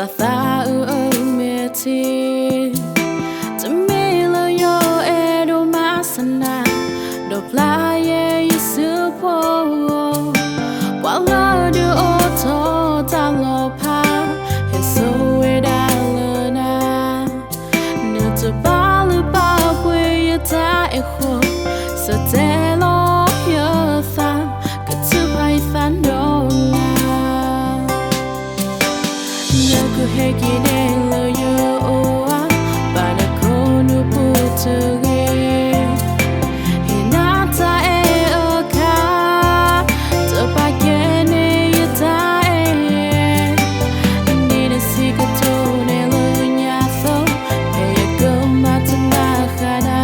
ta ta mê thi ta mê lo yo e do ma sana do playa isu po qua lo do o to ta lo pa he so we da lo na no to ba lu ba we ta e kho so te lo yo fa ka tu bai fan do na no ku he ki ne lo yo a ba na ko no pu to ge he na ta e o ka to ba ke ne yo ta e ni de si ko to ne lo nya so he go ma ta na khana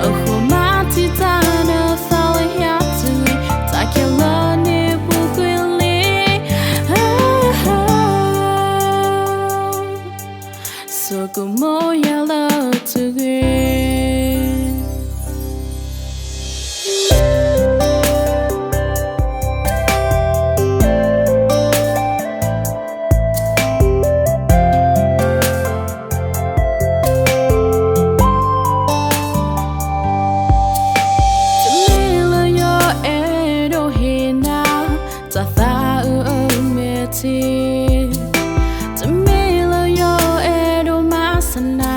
o ho ma ti ta na fa ya tu ta ke lo ne pu kwi li so go mo ya lo to ge ta ta mê thi ta mê lo yo e do ma sana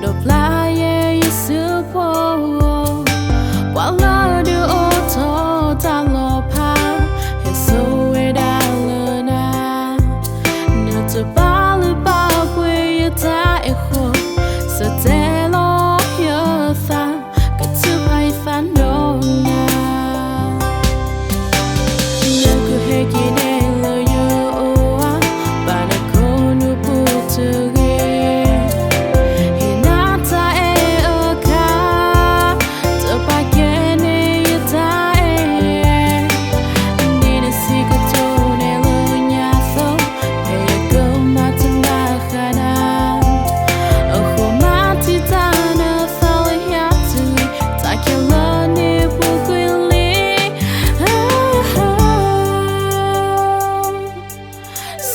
do playa isu po qua lo do o to ta lo pa he so we da lo na no to ba lu ba we ta e kho so te lo yo fa ka tu bai fan do na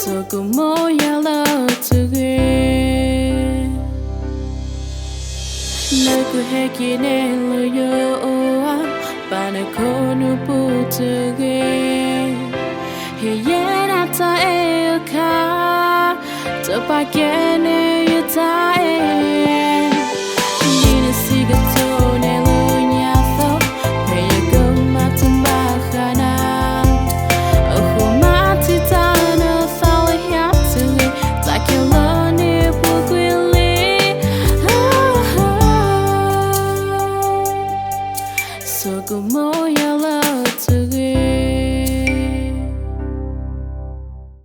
so go mo ya lo to ge na ku he ki ne lo yo a ba na ko no pu to ge he ye na ta e ka to pa ke ne